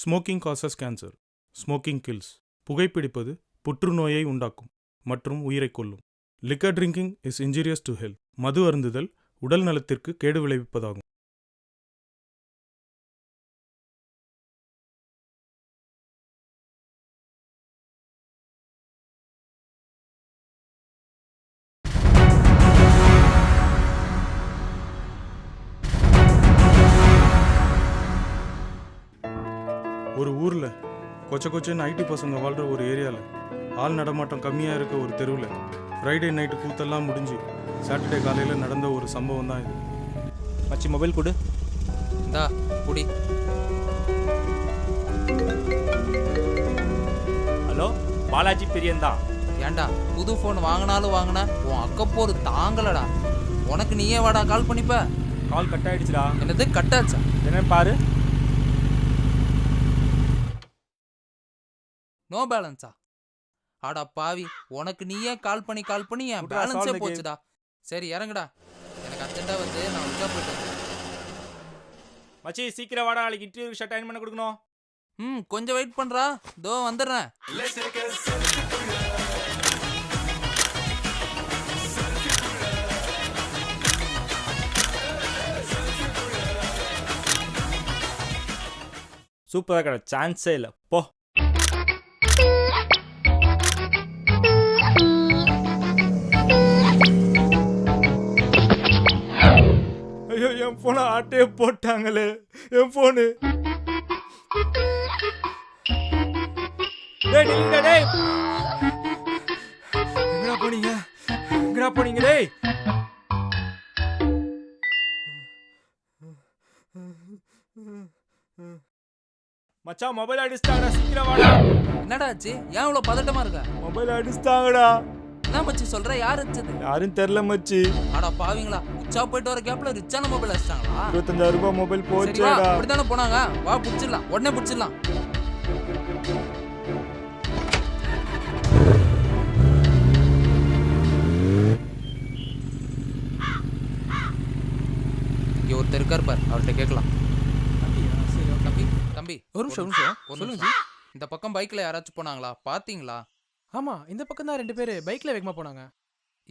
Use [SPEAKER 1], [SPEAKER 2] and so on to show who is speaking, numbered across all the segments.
[SPEAKER 1] Smoking causes cancer. Smoking kills. புகைப்பிடிப்பது புற்றுநோயை உண்டாக்கும் மற்றும் உயிரை கொல்லும். Liquor drinking is injurious to health. மது அருந்துதல் உடல் நலத்திற்கு கேடு விளைவிப்பதாகும். ஒரு ஊரில் கொச்சன்னு ஐடி பசங்க வாழ்கிற ஒரு ஏரியாவில் ஆள் நடமாட்டம் கம்மியாக இருக்க ஒரு தெருவில் ஃப்ரைடே நைட்டு கூத்தெல்லாம் முடிஞ்சு சாட்டர்டே காலையில் நடந்த ஒரு சம்பவம் தான் இது.
[SPEAKER 2] மச்சி மொபைல் கொடு.
[SPEAKER 3] இந்தா குடி.
[SPEAKER 2] ஹலோ, பாலாஜி பிரியன் தான்.
[SPEAKER 3] ஏண்டா புது ஃபோன் வாங்கினாலும் வாங்கின உன் அக்கப்போரு தாங்கலடா. உனக்கு நீயே வாடா கால் பண்ணிப்ப.
[SPEAKER 2] Call cut ஆயிடுச்சுடா.
[SPEAKER 3] என்னது கட்டாச்சா?
[SPEAKER 2] என்னன்னு பாரு.
[SPEAKER 3] நோ பேலன்ஸா? ஆடா பாவி, உனக்கு நீயே கால் பண்ணி என் பேலன்ஸே போச்சுடா. சரி இறங்குடா, எனக்கு அர்ஜென்ட்டா வந்து நான் உள்ள போயிட்டு வரேன்.
[SPEAKER 2] மச்சி சீக்கிரம் வாடா, நாளைக்கு இன்டர்வியூ ஷர்ட் அயன் பண்ண கொடுக்கணும்.
[SPEAKER 3] கொஞ்சம் வெயிட் பண்றா, தோ வந்துடுறேன்.
[SPEAKER 2] சூப்பராக கடை, சான்ஸே இல்லை போ. ஐயோ, என் போனை ஆட்டையே போட்டாங்களே, என் போனு. எங்கடா போனீங்க டேய்? மச்சான் மொபைல் அடிச்சிட்டாங்கடா, சீக்கிரம் வாடா.
[SPEAKER 3] என்னடா ஆச்சு? ஏன் இவ்வளவு பதட்டமா இருக்க?
[SPEAKER 2] மொபைல் அடிச்சிட்டாங்கடா.
[SPEAKER 3] என்ன மச்சி சொல்ற? யார் அடிச்சது?
[SPEAKER 2] யாரும் தெரியல மச்சி.
[SPEAKER 3] அடா பாவீங்களா, உச்சா போயிட்டு வர கேப்ல ரிச்சான மொபைல் அடிச்சிட்டாங்களா?
[SPEAKER 2] 25,000 ரூபாய் மொபைல் போச்சுடா.
[SPEAKER 3] அப்படிதானே போனாங்க. வா புடிச்சிடலாம், உடனே புடிச்சிடலாம். இங்க ஒருத்தர் இருக்கார் பார், அவர்கிட்ட கேட்கலாம். தம்பி
[SPEAKER 4] ஒரு நிமிஷம் சொல்லுங்க.
[SPEAKER 3] இந்த பக்கம் பைக்ல யாராச்சும் போனாங்களா? பாத்தீங்களா?
[SPEAKER 4] ஆமா, இந்த பக்கம் தான் 2 பேர் பைக்ல வேகமா போனாங்க.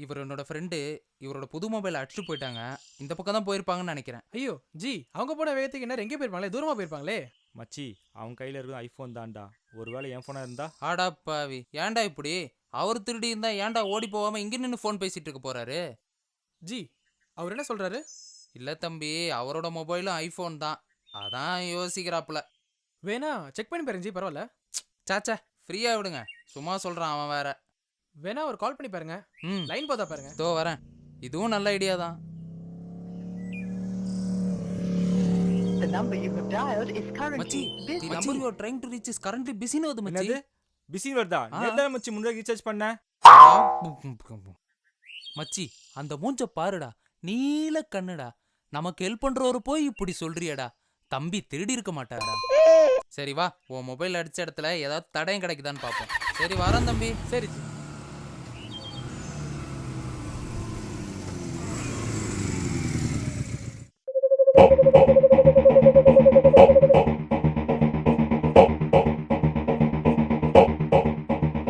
[SPEAKER 3] இவர் என்னோட ஃப்ரெண்டு. இவரோட புது மொபைல் அடிச்சுட்டு போயிட்டாங்க. இந்த பக்கம் தான் போயிருப்பாங்கன்னு நினைக்கிறேன்.
[SPEAKER 4] ஐயோ ஜி, அவங்க போன வேகத்துக்கு என்ன எங்கே போயிருப்பாங்களே? தூரமா போயிருப்பாங்களே.
[SPEAKER 2] மச்சி, அவன் கையில இருக்கிற ஐபோன் தான்டா. ஒருவேளை என் போனா இருந்தா?
[SPEAKER 3] ஆடா பாவி, ஏன்டா இப்படி? அவர் திருடி இருந்தா ஏன்டா ஓடி போகாம இங்க நின்று ஃபோன் பேசிட்டு இருக்க போறாரு?
[SPEAKER 4] ஜி, அவர் என்ன சொல்றாரு?
[SPEAKER 3] இல்ல தம்பி, அவரோட மொபைலும் ஐபோன் தான், அதான் யோசிக்கிறாப்புல.
[SPEAKER 4] வேணா செக் பண்ணி பாருங்க ஜி, பரவாயில்ல.
[SPEAKER 3] சாச்சா, ஃப்ரீயா விடுங்க, சும்மா சொல்றான் அவன் வேற.
[SPEAKER 4] வேணா ஒரு கால் பண்ணி பாருங்க. லைன் போதா பாருங்க.
[SPEAKER 3] தோ வரேன். இதுவும் நல்ல ஐடியா தான். மச்சி, the number you are trying to reach is currently busy னு வருது மச்சி.
[SPEAKER 2] என்னது பிஸி வருதா? நேத்தா மச்சி முன்னாடி ரீசார்ஜ் பண்ண.
[SPEAKER 3] மச்சி, அந்த மூஞ்ச பாருடா, நீல கண்ணுடா. நமக்கு ஹெல்ப் பண்றவரு போய் இப்படி சொல்றியடா. தம்பி திருடி இருக்க மாட்டாடா. சரி வா, உன் மொபைல் அடிச்ச இடத்துல ஏதாவது தடயம் கிடைக்குதான்னு பாப்போம். சரி வரேன் தம்பி.
[SPEAKER 4] சரி ஜி.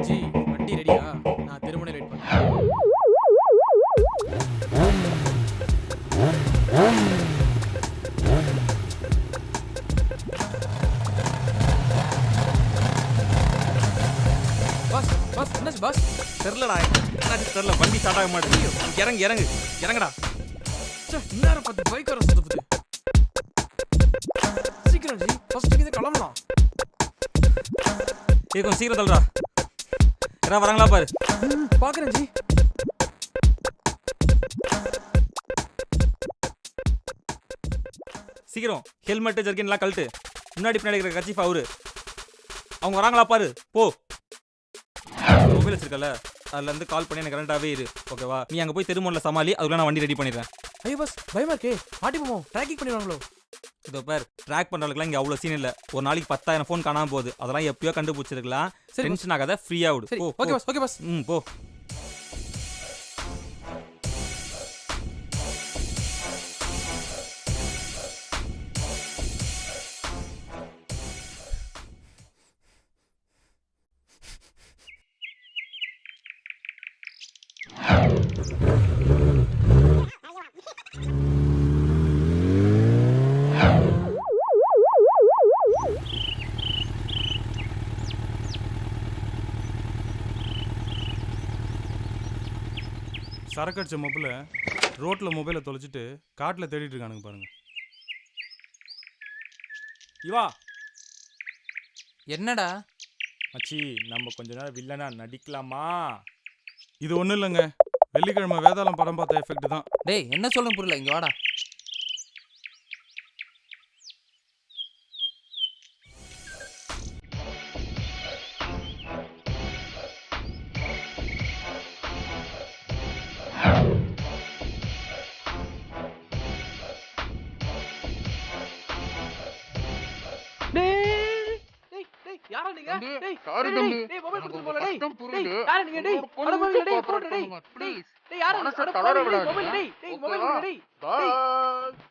[SPEAKER 4] ஜி, வண்டி ரெடியா? நான் திருமணம் வெயிட் பண்ணேன். பாஸ் என்னாச்சு பாஸ்?
[SPEAKER 2] தெரியலடா, என்னாச்சு தெரியல. வண்டி ஸ்டார்ட் ஆக மாட்டேங்குது. இறங்குடா.
[SPEAKER 4] இன்னும் பார்த்து பைக் வர சுத்தது. சீக்கிரம் ஜி, ஃபர்ஸ்ட் இங்க கிளம்பலாம்.
[SPEAKER 2] கொஞ்சம் சீக்கிரம் தள்ளுடா. யாரா வராங்களா பாரு.
[SPEAKER 4] பாக்குறேன் ஜி.
[SPEAKER 2] சீக்கிரம் ஹெல்மெட் ஜர்கின் எல்லாம் கழட்டு. முன்னாடி பின்னாடி இருக்கிற கர்ச்சீஃப் அவரு. அவங்க வராங்களா பாரு. போ. மொபைல் வச்சிருக்கல, அதுல இருந்து கால் பண்ணி எனக்கு கரண்டாவே இரு. ஓகேவா? நீ அங்க போய் தெருமோன்ல சமாளி. அதுக்குள்ள நான் வண்டி ரெடி பண்ணிடுறேன்.
[SPEAKER 4] ஐயோ பஸ், பயமா இருக்கே. மாட்டி போமோ ட்ராக்கிங் பண்ணிடுவாங்களோ?
[SPEAKER 2] இதோ பேர் ட்ராக் பண்றதுக்குலாம் இங்க அவ்வளவு சீன் இல்ல. ஒரு நாளைக்கு 10,000 ஃபோன் காணாம போகுது. அதெல்லாம் எப்பயோ கண்டுபிடிச்சிருக்கலாம். டென்ஷன் ஆகாத, ஃப்ரீயா விடு.
[SPEAKER 4] Okay bus, okay bus.
[SPEAKER 2] போ.
[SPEAKER 1] சரக்கு அடிச்ச மொபைல ரோட்ல மொபைலை தொலைச்சிட்டு காட்டில் தேடிட்டு இருக்கானுங்க பாருங்க.
[SPEAKER 5] இவா
[SPEAKER 3] என்னடா?
[SPEAKER 5] மச்சி, நம்ம கொஞ்ச நேரம் வில்லனா நடிக்கலாமா?
[SPEAKER 1] இது ஒன்றும் இல்லைங்க, வெள்ளிக்கிழமை வேதாளம் படம் பார்த்த எஃபெக்ட் தான்.
[SPEAKER 3] டேய் என்ன சொல்ல புரியல, இங்க வாடா.
[SPEAKER 4] யாரா நீங்க?
[SPEAKER 6] தம்பி,
[SPEAKER 4] டேய்
[SPEAKER 6] sorry
[SPEAKER 4] டேய்,
[SPEAKER 6] தம்பி.
[SPEAKER 4] டேய் மொபைல்
[SPEAKER 6] எனக்கு
[SPEAKER 4] கொடுத்து
[SPEAKER 6] உங்க
[SPEAKER 4] போல டேய்.
[SPEAKER 6] கஷ்டம் புரியுது.
[SPEAKER 4] டேய் யாரா நீங்க? டேய்
[SPEAKER 6] உங்களோட
[SPEAKER 4] அட
[SPEAKER 6] கொஞ்சம்
[SPEAKER 4] மொபைல் டேய்
[SPEAKER 6] cooperate
[SPEAKER 4] போடு டேய்.
[SPEAKER 6] பண்ணுங்க,
[SPEAKER 4] டேய்
[SPEAKER 6] please.
[SPEAKER 4] டேய் யாரா?
[SPEAKER 6] மனசை
[SPEAKER 4] அட
[SPEAKER 6] தளர
[SPEAKER 4] மொபைல்
[SPEAKER 6] விடாதீங்க.
[SPEAKER 4] டேய். டேய்
[SPEAKER 6] Okay
[SPEAKER 4] மொபைல்
[SPEAKER 6] வா?
[SPEAKER 4] கொடு டேய். டேய்
[SPEAKER 6] Bye.